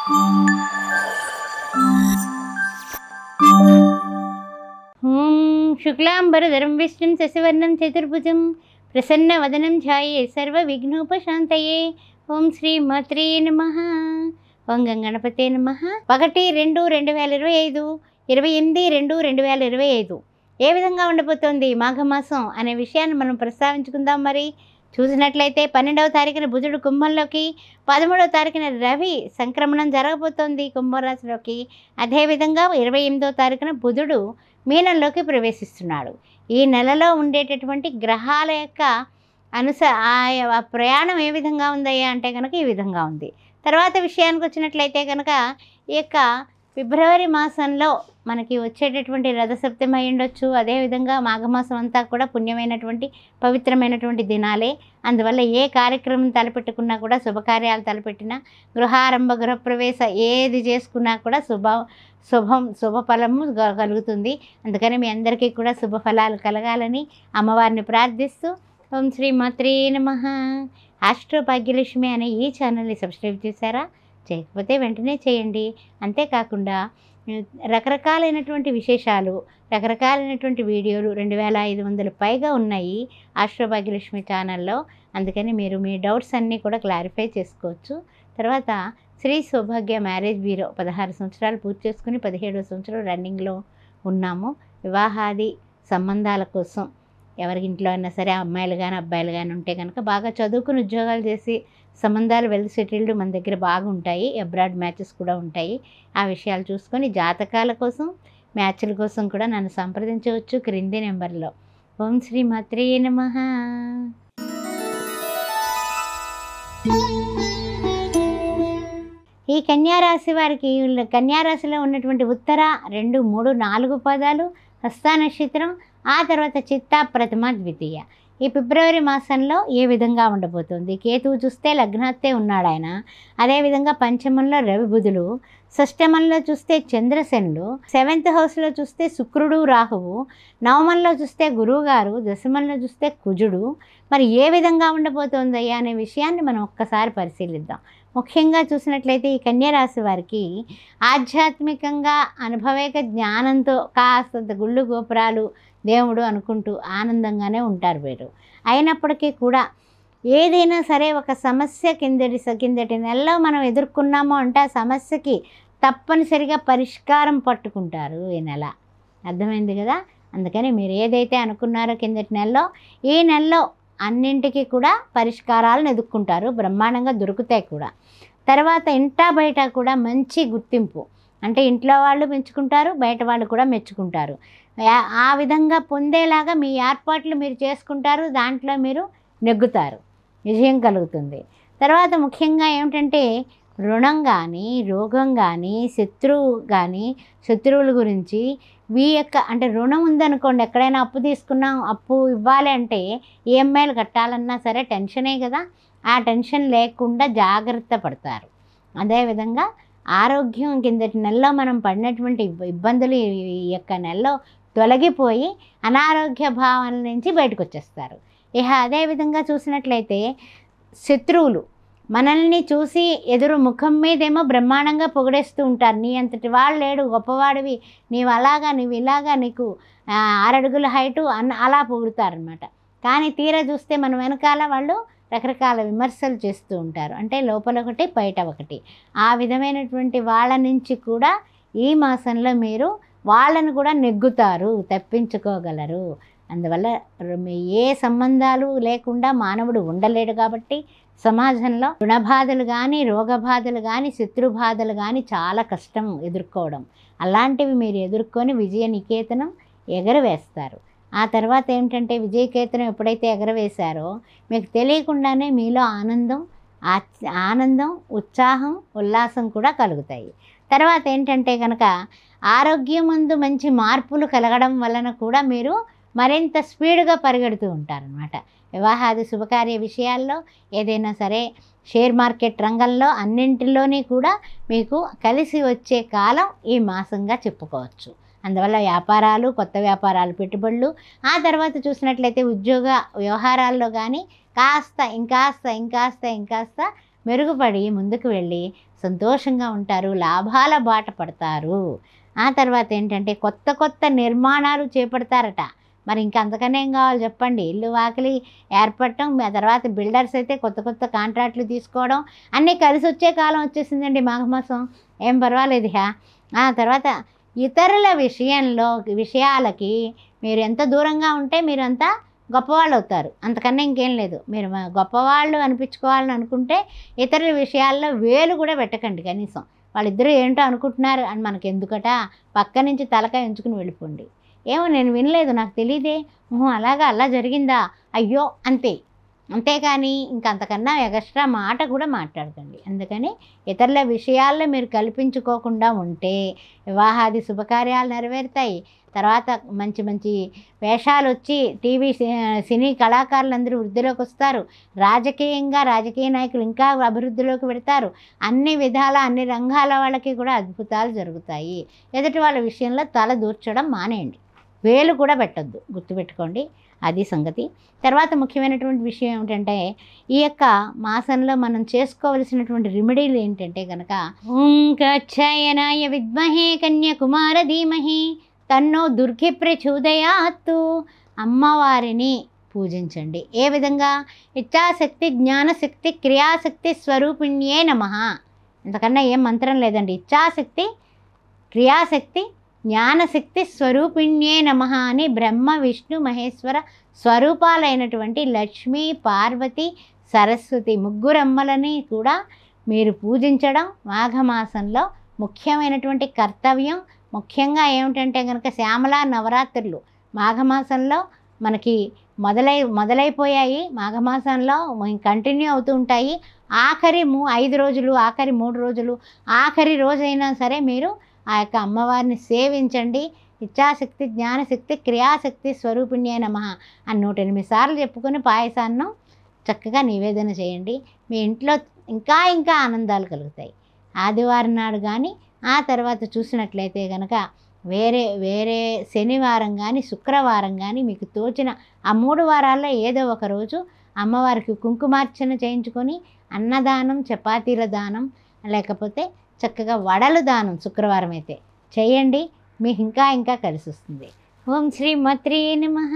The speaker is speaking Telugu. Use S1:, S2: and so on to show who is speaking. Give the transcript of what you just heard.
S1: ఓం శుక్లాంబరధరం విష్ణుం శశివర్ణం చతుర్భుజం ప్రసన్నవదనం ధ్యాయే సర్వవిఘ్నోపశాంతయే. ఓం శ్రీ మాత్రే నమః. ఓం గణపతే నమః. 1-2-2025 28-2-2025 ఏ విధంగా ఉండబోతోంది మాఘమాసం అనే విషయాన్ని మనం ప్రస్తావించుకుందాం. మరి చూసినట్లయితే 12వ తారీఖున బుధుడు కుంభంలోకి, 13వ తారీఖున రవి సంక్రమణం జరగబోతోంది కుంభరాశిలోకి. అదేవిధంగా 28వ తారీఖున బుధుడు మీనంలోకి ప్రవేశిస్తున్నాడు. ఈ నెలలో ఉండేటటువంటి గ్రహాల యొక్క ప్రయాణం ఏ విధంగా ఉందయ్యా అంటే కనుక ఈ విధంగా ఉంది. తర్వాత విషయానికి వచ్చినట్లయితే కనుక ఈ యొక్క ఫిబ్రవరి మాసంలో మనకి వచ్చేటటువంటి రథసప్తమి అయి ఉండొచ్చు. అదేవిధంగా మాఘమాసం అంతా కూడా పుణ్యమైనటువంటి పవిత్రమైనటువంటి దినాలే. అందువల్ల ఏ కార్యక్రమం తలపెట్టుకున్నా కూడా, శుభకార్యాలు తలపెట్టినా, గృహారంభ గృహప్రవేశ ఏది చేసుకున్నా కూడా శుభఫలము కలుగుతుంది. అందుకని మీ అందరికీ కూడా శుభఫలాలు కలగాలని అమ్మవారిని ప్రార్థిస్తూ ఓం శ్రీ మాత్రే నమః. ఆస్ట్రో భాగ్యలక్ష్మి అనే ఈ ఛానల్ని సబ్స్క్రైబ్ చేశారా? చేయకపోతే వెంటనే చేయండి. అంతేకాకుండా రకరకాలైనటువంటి విశేషాలు, రకరకాలైనటువంటి వీడియోలు 2500 పైగా ఉన్నాయి ఆస్ట్రో భాగ్యలక్ష్మి ఛానల్లో. అందుకని మీరు మీ డౌట్స్ అన్నీ కూడా క్లారిఫై చేసుకోవచ్చు. తర్వాత శ్రీ సౌభాగ్య మ్యారేజ్ బ్యూరో 16 సంవత్సరాలు పూర్తి చేసుకుని 17వ సంవత్సరం రన్నింగ్లో ఉన్నాము. వివాహాది సంబంధాల కోసం ఎవరి ఇంట్లో అయినా సరే అమ్మాయిలు కానీ అబ్బాయిలు కానీ ఉంటే కనుక బాగా చదువుకుని ఉద్యోగాలు చేసి సంబంధాలు వెల్ సెటిల్డ్ మన దగ్గర బాగుంటాయి. అబ్రాడ్ మ్యాచెస్ కూడా ఉంటాయి. ఆ విషయాలు చూసుకొని జాతకాల కోసం, మ్యాచ్ల కోసం కూడా నన్ను సంప్రదించవచ్చు క్రింది నెంబర్లో. ఓం శ్రీ మాత్రే నమః. ఈ కన్యారాశి వారికి, కన్యారాశిలో ఉన్నటువంటి ఉత్తర 2, 3, 4 పాదాలు, హస్త నక్షత్రం, ఆ తర్వాత చిత్త, ప్రథమ, ద్వితీయ ఈ ఫిబ్రవరి మాసంలో ఏ విధంగా ఉండబోతుంది? కేతువు చూస్తే లగ్నాత్తే ఉన్నాడు ఆయన. అదేవిధంగా పంచమంలో రవి బుధులు, షష్టమంలో చూస్తే చంద్రశనులు, 7th హౌస్లో చూస్తే శుక్రుడు రాహువు, నవమంలో చూస్తే గురువుగారు, దశమంలో చూస్తే కుజుడు. మరి ఏ విధంగా ఉండబోతుందయ్యా అనే విషయాన్ని మనం ఒక్కసారి పరిశీలిద్దాం. ముఖ్యంగా చూసినట్లయితే ఈ కన్యరాశి వారికి ఆధ్యాత్మికంగా అనుభవేక జ్ఞానంతో కాస్తంత గుళ్ళు గోపురాలు దేవుడు అనుకుంటూ ఆనందంగానే ఉంటారు వీరు. అయినప్పటికీ కూడా ఏదైనా సరే ఒక సమస్య కిందటి నెలలో మనం ఎదుర్కొన్నామో అంటే ఆ సమస్యకి తప్పనిసరిగా పరిష్కారం పట్టుకుంటారు ఈ నెల. అర్థమైంది కదా? అందుకని మీరు ఏదైతే అనుకున్నారో కిందటి నెలలో, ఈ నెలలో అన్నింటికి కూడా పరిష్కారాలను ఎదుర్కొంటారు. బ్రహ్మాండంగా దొరుకుతాయి కూడా. తర్వాత ఇంటా బయట కూడా మంచి గుర్తింపు, అంటే ఇంట్లో వాళ్ళు మెచ్చుకుంటారు, బయట వాళ్ళు కూడా మెచ్చుకుంటారు. ఆ విధంగా పొందేలాగా మీ ఏర్పాట్లు మీరు చేసుకుంటారు. దాంట్లో మీరు నెగ్గుతారు, విజయం కలుగుతుంది. తర్వాత ముఖ్యంగా ఏమిటంటే రుణం కానీ, రోగం కానీ, శత్రువుల గురించి అంటే రుణం ఉందనుకోండి, ఎక్కడైనా అప్పు తీసుకున్నాం, అప్పు ఇవ్వాలి అంటే ఈఎంఐలు కట్టాలన్నా సరే టెన్షనే కదా. ఆ టెన్షన్ లేకుండా జాగ్రత్త పడతారు. అదేవిధంగా ఆరోగ్యం కిందటి నెలలో మనం పడినటువంటి ఇబ్బందులు ఈ యొక్క నెలలో తొలగిపోయి అనారోగ్య భావన నుంచి బయటకు వచ్చేస్తారు. అదేవిధంగా చూసినట్లయితే శత్రువులు మనల్ని చూసి ఎదురు ముఖం మీదేమో బ్రహ్మాండంగా పొగిడేస్తూ ఉంటారు. నీ అంతటి వాళ్ళు లేడు, గొప్పవాడివి, నీవు అలాగా, నీవు ఇలాగా, నీకు 6 అడుగుల హైటు అలా పొగుడుతారనమాట. కానీ తీరా చూస్తే మన వెనకాల వాళ్ళు రకరకాల విమర్శలు చేస్తూ ఉంటారు. అంటే లోపల ఒకటి, బయట ఒకటి. ఆ విధమైనటువంటి వాళ్ళ నుంచి కూడా ఈ మాసంలో మీరు వాళ్ళను కూడా నెగ్గుతారు, తప్పించుకోగలరు. అందువల్ల ఏ సంబంధాలు లేకుండా మానవుడు ఉండలేడు. కాబట్టి సమాజంలో రుణబాధలు కానీ, రోగబాధలు కానీ, శత్రుబాధలు కానీ చాలా కష్టం ఎదుర్కోవడం. అలాంటివి మీరు ఎదుర్కొని విజయనికేతనం ఎగరవేస్తారు. ఆ తర్వాత ఏమిటంటే విజయకేతనం ఎప్పుడైతే ఎగరవేశారో మీకు తెలియకుండానే మీలో ఆనందం, ఉత్సాహం, ఉల్లాసం కూడా కలుగుతాయి. తర్వాత ఏంటంటే కనుక ఆరోగ్యం ముందు మంచి మార్పులు కలగడం వలన కూడా మీరు మరింత స్పీడ్గా పరిగెడుతూ ఉంటారనమాట. వివాహాది శుభకార్య విషయాల్లో, ఏదైనా సరే షేర్ మార్కెట్ రంగంలో, అన్నింటిలోని కూడా మీకు కలిసి వచ్చే కాలం ఈ మాసంగా చెప్పుకోవచ్చు. అందువల్ల వ్యాపారాలు, కొత్త వ్యాపారాలు, పెట్టుబడులు, ఆ తర్వాత చూసినట్లయితే ఉద్యోగ వ్యవహారాల్లో కానీ కాస్త ఇంకాస్త మెరుగుపడి ముందుకు వెళ్ళి సంతోషంగా ఉంటారు, లాభాల బాట పడతారు. ఆ తర్వాత ఏంటంటే కొత్త కొత్త నిర్మాణాలు చేపడతారట. మరి ఇంకా అంతకన్నా ఏం కావాలి చెప్పండి. ఇల్లు వాకిలి ఏర్పడటం, ఆ తర్వాత బిల్డర్స్ అయితే కొత్త కొత్త కాంట్రాక్ట్లు తీసుకోవడం, అన్నీ కలిసి వచ్చే కాలం వచ్చేసిందండి మాఘమాసం. ఏం పర్వాలేదు. ఆ తర్వాత ఇతరుల విషయాలకి మీరు ఎంత దూరంగా ఉంటే మీరు అంత గొప్పవాళ్ళు అవుతారు. అంతకన్నా ఇంకేం లేదు. మీరు గొప్పవాళ్ళు అనిపించుకోవాలని అనుకుంటే ఇతరుల విషయాల్లో వేలు కూడా పెట్టకండి. కనీసం వాళ్ళిద్దరూ ఏంటో అనుకుంటున్నారు అని మనకి ఎందుకట, పక్క నుంచి తలకాయ ఉంచుకుని వెళ్ళిపోండి. ఏమో నేను వినలేదు, నాకు తెలియదే, అలాగా అలా జరిగిందా, అయ్యో అంతే. అంతేకాని ఇంకంతకన్నా ఎక్స్ట్రా మాట కూడా మాట్లాడకండి. అందుకని ఇతరుల విషయాల్లో మీరు కల్పించుకోకుండా ఉంటే వివాహాది శుభకార్యాలు నెరవేరుతాయి. తర్వాత మంచి మంచి వేషాలు వచ్చి సినీ కళాకారులందరూ వృద్ధిలోకి వస్తారు. రాజకీయ నాయకులు ఇంకా అభివృద్ధిలోకి పెడతారు. అన్ని విధాల అన్ని రంగాల వాళ్ళకి కూడా అద్భుతాలు జరుగుతాయి. ఎదుటి వాళ్ళ విషయంలో తల దూర్చడం మానేయండి, వేలు కూడా పెట్టద్దు, గుర్తుపెట్టుకోండి. అది సంగతి. తర్వాత ముఖ్యమైనటువంటి విషయం ఏమిటంటే ఈ యొక్క మాసంలో మనం చేసుకోవలసినటువంటి రెమెడీలు ఏంటంటే కనుక ఓం కాత్యాయనాయ విద్మహే కన్యాకుమార ధీమహి తన్నో దుర్గి ప్రచోదయాత్తు. అమ్మవారిని పూజించండి. ఏ విధంగా? ఇచ్ఛాశక్తి, జ్ఞానశక్తి, క్రియాశక్తి స్వరూపిణ్యే నమః. ఇంతకన్నా ఏం మంత్రం లేదండి. ఇచ్ఛాశక్తి, క్రియాశక్తి, జ్ఞానశక్తి స్వరూపిణ్యే నమః అని బ్రహ్మ విష్ణు మహేశ్వర స్వరూపాలైనటువంటి లక్ష్మీ, పార్వతి, సరస్వతి ముగ్గురమ్మలని కూడా మీరు పూజించడం మాఘమాసంలో ముఖ్యమైనటువంటి కర్తవ్యం. ముఖ్యంగా ఏమిటంటే కనుక శ్యామలా నవరాత్రులు మాఘమాసంలో మనకి మొదలైపోయాయి. మాఘమాసంలో కంటిన్యూ అవుతూ ఉంటాయి. ఆఖరి 5 రోజులు, ఆఖరి 3 రోజులు, ఆఖరి రోజైనా సరే మీరు ఆ యొక్క అమ్మవారిని సేవించండి. ఇచ్ఛాశక్తి, జ్ఞానశక్తి, క్రియాశక్తి స్వరూపిణ్యే నమః అని 108 సార్లు చెప్పుకొని పాయసాన్నం చక్కగా నివేదన చేయండి. మీ ఇంట్లో ఇంకా ఇంకా ఆనందాలు కలుగుతాయి. ఆదివారం నాడు కానీ ఆ తర్వాత చూసినట్లయితే కనుక వేరే శనివారం కానీ శుక్రవారం కానీ మీకు తోచిన ఆ 3 వారాల్లో ఏదో ఒక రోజు అమ్మవారికి కుంకుమార్చన చేయించుకొని అన్నదానం, చపాతీల దానం, లేకపోతే చక్కగా వడలు దానం శుక్రవారం అయితే చేయండి. మీకు ఇంకా ఇంకా కలిసి వస్తుంది. ఓం శ్రీ మాత్రే నమః.